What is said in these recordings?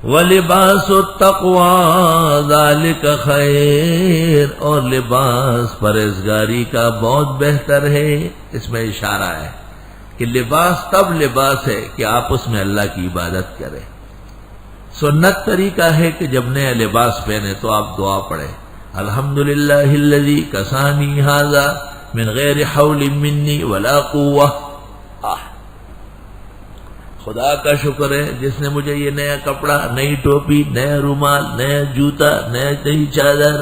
وَلِبَاسُ التَّقْوَىٰ ذَلِكَ خَيْرٌ، اور لباس پرہیزگاری کا بہت بہتر ہے۔ اس میں اشارہ ہے کہ لباس تب لباس ہے کہ آپ اس میں اللہ کی عبادت کریں۔ سنت طریقہ ہے کہ جب نیا لباس پہنے تو آپ دعا پڑھیں، الحمدللہ الذی کسانی ھذا من غیر حول منی ولا قوہ، خدا کا شکر ہے جس نے مجھے یہ نیا کپڑا، نئی ٹوپی، نیا رومال، نیا جوتا، نئی چادر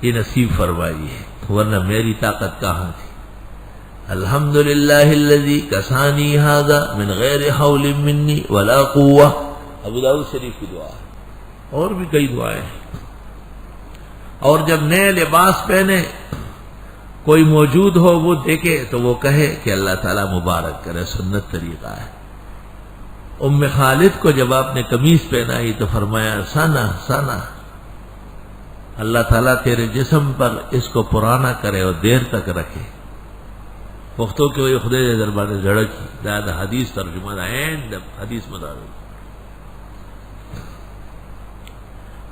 یہ نصیب فرمائی ہے، ورنہ میری طاقت کہاں تھی۔ الحمدللہ الذی کسانی ھذا من غیر حول منی ولا قوہ، ابو داؤد شریف کی دعا ہے، اور بھی کئی دعائیں ہیں۔ اور جب نئے لباس پہنے کوئی موجود ہو وہ دیکھے تو وہ کہے کہ اللہ تعالیٰ مبارک کرے، سنت طریقہ ہے۔ ام خالد کو جب آپ نے قمیص پہنائی تو فرمایا سنا سنا، اللہ تعالیٰ تیرے جسم پر اس کو پرانا کرے اور دیر تک رکھے۔ پختوں کے وہی خدای دربار زڑکی دادا حدیث ترجمہ دا اینڈ حدیث مطابق۔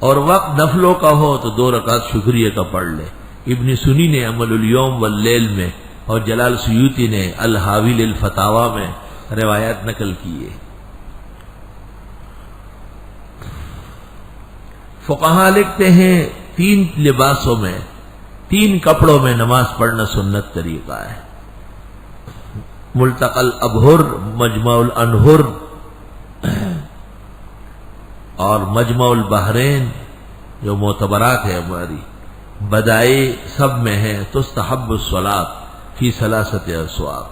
اور وقت نفلوں کا ہو تو 2 رکعت شکریہ کا پڑھ لے۔ ابن سنی نے عمل الیوم واللیل میں اور جلال سیوطی نے الحاوی للفتاوی میں روایات نقل کی ہے۔ فقہا لکھتے ہیں 3 لباسوں میں، 3 کپڑوں میں نماز پڑھنا سنت طریقہ ہے۔ ملتقى الابہر، مجمع الانہر اور مجمع البحرین جو معتبرات ہے ہماری بدائی سب میں ہے، تستحب الصلاۃ فی ثلاثۃ اسواق۔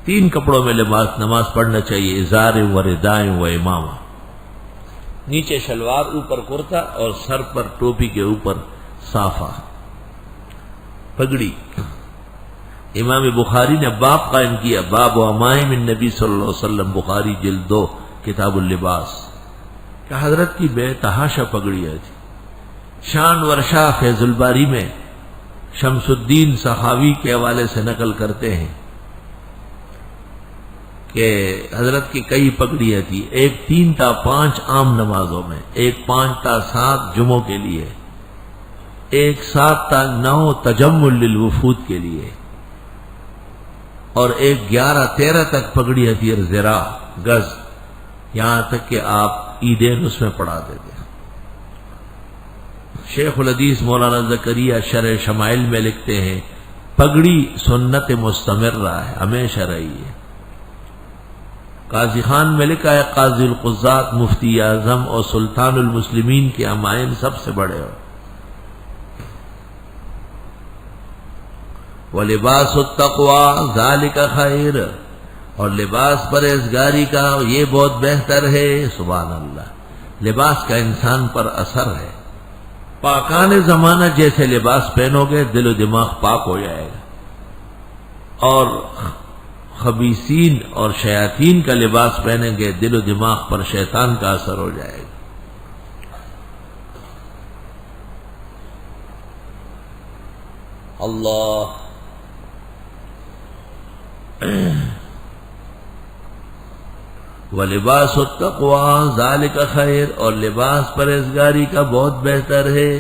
3 کپڑوں میں نماز پڑھنا چاہیے، ازار و رداء و امامہ، نیچے شلوار، اوپر کرتا اور سر پر ٹوپی کے اوپر صافہ، پگڑی۔ امام بخاری نے باب قائم کیا، باب عمائم النبی صلی اللہ علیہ وسلم، بخاری جلد 2 کتاب اللباس، کہ حضرت کی بے تحاشا پگڑیاں تھی۔ شان ورشا فیض الباری میں شمس الدین سخاوی کے حوالے سے نقل کرتے ہیں کہ حضرت کی کئی پگڑیاں تھی، ایک 3 تا 5 عام نمازوں میں، ایک 5 تا 7 جمعوں کے لیے، ایک 7 تا 9 تجمل للوفود کے لیے، اور ایک 11-13 تک پگڑیاں تھی ذرا گز، یہاں تک کہ آپ عیدین اس میں پڑھاتے تھے۔ شیخ الحدیث مولانا زکریا شرح شمائل میں لکھتے ہیں پگڑی سنت مستمرہ ہے، ہمیشہ رہی ہے۔ قاضی خان میں لکھا ہے قاضی القضات، مفتی اعظم اور سلطان المسلمین کے امائن سب سے بڑے ہو۔ وَلِبَاسُ التَّقْوَىٰ ذَلِكَ خَيْرٌ، اور لباس پرہیزگاری کا یہ بہت بہتر ہے۔ سبحان اللہ، لباس کا انسان پر اثر ہے۔ پاکان زمانہ جیسے لباس پہنو گے دل و دماغ پاک ہو جائے گا، اور خبیثین اور شیاطین کا لباس پہنیں گے دل و دماغ پر شیطان کا اثر ہو جائے گا۔ اللہ وَلِبَاسُ التَّقْوَىٰ ذَلِكَ خَيْرٌ، اور لباس پرہیزگاری کا بہت بہتر ہے۔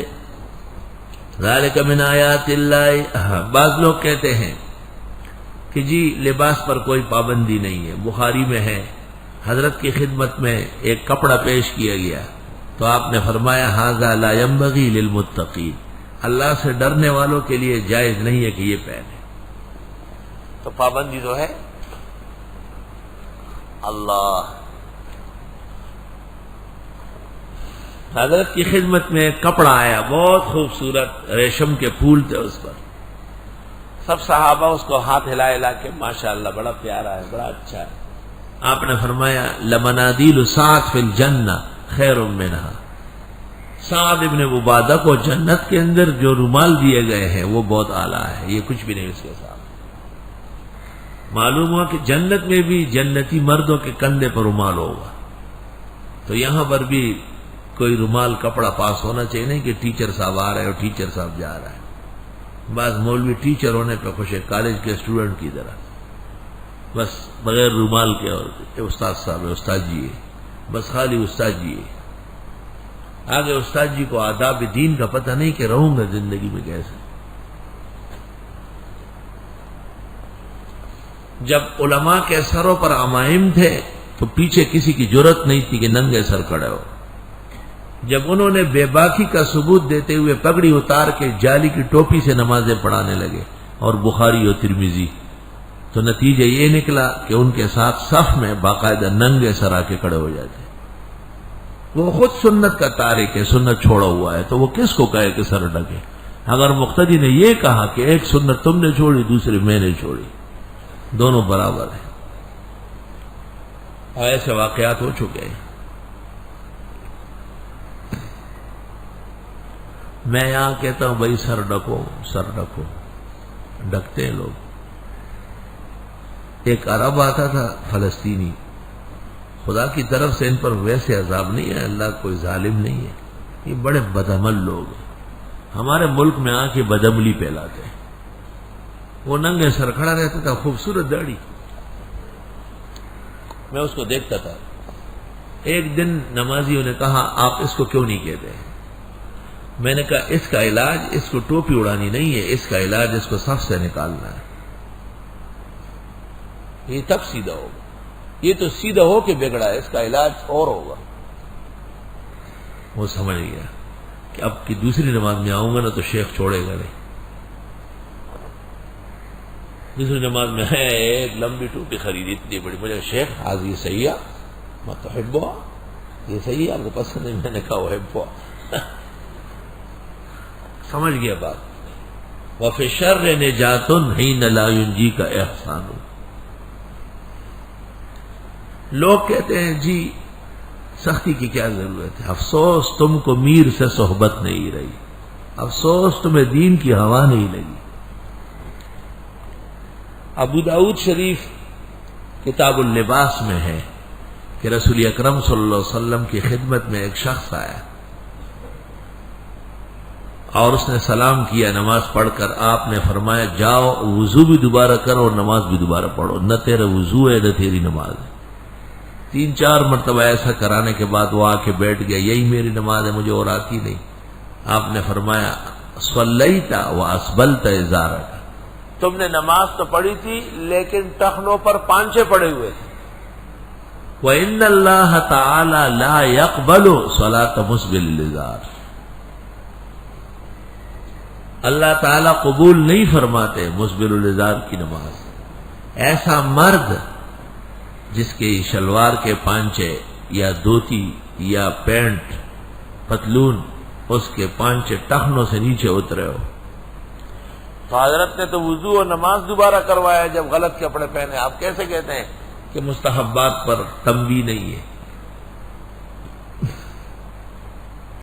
ذَلِكَ مِنْ آیَاتِ اللَّهِ، بعض لوگ کہتے ہیں کہ جی لباس پر کوئی پابندی نہیں ہے۔ بخاری میں ہے حضرت کی خدمت میں ایک کپڑا پیش کیا گیا تو آپ نے فرمایا ھذا لا ينبغي للمتقین، اللہ سے ڈرنے والوں کے لیے جائز نہیں ہے کہ یہ پہنے۔ تو پابندی تو ہے۔ اللہ، حضرت کی خدمت میں ایک کپڑا آیا بہت خوبصورت، ریشم کے پھول تھے اس پر، سب صحابہ اس کو ہاتھ ہلا ہلا کے ماشاءاللہ بڑا پیارا ہے، بڑا اچھا ہے۔ آپ نے فرمایا لمنادیل سعد فی الجنہ خیر منہا، سعد ابن عبادہ کو جنت کے اندر جو رومال دیے گئے ہیں وہ بہت اعلیٰ ہے، یہ کچھ بھی نہیں اس کے ساتھ۔ معلوم ہوا کہ جنت میں بھی جنتی مردوں کے کندھے پر رومال ہوگا، تو یہاں پر بھی کوئی رومال کپڑا پاس ہونا چاہیے، نہیں کہ ٹیچر صاحب آ رہے اور ٹیچر صاحب جا رہا ہے۔ بعض مولوی ٹیچر ہونے پہ خوش ہے، کالج کے اسٹوڈنٹ کی طرح، بس بغیر رومال کے، اور استاد صاحب ہے، استاد جی ہے، بس خالی استاد جی ہے. آگے استاد جی کو آداب دین کا پتہ نہیں کہ رہوں گا زندگی میں کیسے. جب علماء کے سروں پر عمائم تھے تو پیچھے کسی کی جرت نہیں تھی کہ ننگے سر کھڑے ہو. جب انہوں نے بے باکی کا ثبوت دیتے ہوئے پگڑی اتار کے جالی کی ٹوپی سے نمازیں پڑھانے لگے اور بخاری اور ترمذی، تو نتیجہ یہ نکلا کہ ان کے ساتھ صف میں باقاعدہ ننگے سر آ کے کھڑے ہو جاتے. وہ خود سنت کا تارک ہے، سنت چھوڑا ہوا ہے، تو وہ کس کو کہے کہ سر ڈھکے؟ اگر مقتدی نے یہ کہا کہ ایک سنت تم نے چھوڑی دوسری میں نے چھوڑی، دونوں برابر ہیں. ایسے واقعات ہو چکے ہیں. میں یہاں کہتا ہوں بھائی سر ڈھکو، سر ڈھکو، ڈھکتے ہیں لوگ. ایک عرب آتا تھا فلسطینی، خدا کی طرف سے ان پر ویسے عذاب نہیں ہے، اللہ کوئی ظالم نہیں ہے، یہ بڑے بدعمل لوگ ہیں. ہمارے ملک میں آ کے بدعملی پھیلاتے ہیں. وہ ننگے سر کھڑا رہتا تھا، خوبصورت داڑھی، میں اس کو دیکھتا تھا. ایک دن نمازیوں نے کہا آپ اس کو کیوں نہیں کہتے؟ میں نے کہا اس کا علاج اس کو ٹوپی اڑانی نہیں ہے، اس کا علاج اس کو صف سے نکالنا ہے. یہ تب سیدھا ہوگا. یہ تو سیدھا ہو کے بگڑا ہے، اس کا علاج اور ہوگا. وہ سمجھ گیا کہ اب کی دوسری نماز میں آؤں گا نا تو شیخ چھوڑے گا نہیں. دوسری نماز میں ہے ایک لمبی ٹوپی خریدی اتنی بڑی، مجھے شیخ آج یہ صحیح ہے میں تو حبوا، یہ صحیح ہے آپ کو پسند نہیں؟ میں نے کہا وہ حبوا. سمجھ گیا بات. وَفِي الشَّرِّ نِجَاتٌ حِينَ لَا يُنْجِيكَ إِحْسَانٌ. لوگ کہتے ہیں جی سختی کی کیا ضرورت ہے، افسوس تم کو میر سے صحبت نہیں رہی، افسوس تمہیں دین کی ہوا نہیں لگی. ابو داؤد شریف کتاب اللباس میں ہے کہ رسول اکرم صلی اللہ علیہ وسلم کی خدمت میں ایک شخص آیا اور اس نے سلام کیا نماز پڑھ کر. آپ نے فرمایا جاؤ وضو بھی دوبارہ کرو اور نماز بھی دوبارہ پڑھو، نہ تیرا وضو ہے نہ تیری نماز ہے. 3-4 مرتبہ ایسا کرانے کے بعد وہ آ کے بیٹھ گیا، یہی میری نماز ہے، مجھے اور آتی نہیں. آپ نے فرمایا صلیت واسبلت ازارک، تم نے نماز تو پڑھی تھی لیکن ٹخنوں پر پانچے پڑے ہوئے تھے. وَإِنَّ اللَّهَ تَعَالَى لَا يَقْبَلُ صَلَاةَ مُسْبِلِ الْإِزَارِ، اللہ تعالیٰ قبول نہیں فرماتے مسبل الازار کی نماز. ایسا مرد جس کے شلوار کے پانچے یا دھوتی یا پینٹ پتلون اس کے پانچے ٹخنوں سے نیچے اترے ہو. تو حضرت نے تو وضو اور نماز دوبارہ کروایا جب غلط کپڑے پہنے. آپ کیسے کہتے ہیں کہ مستحبات پر تنبیہ نہیں ہے؟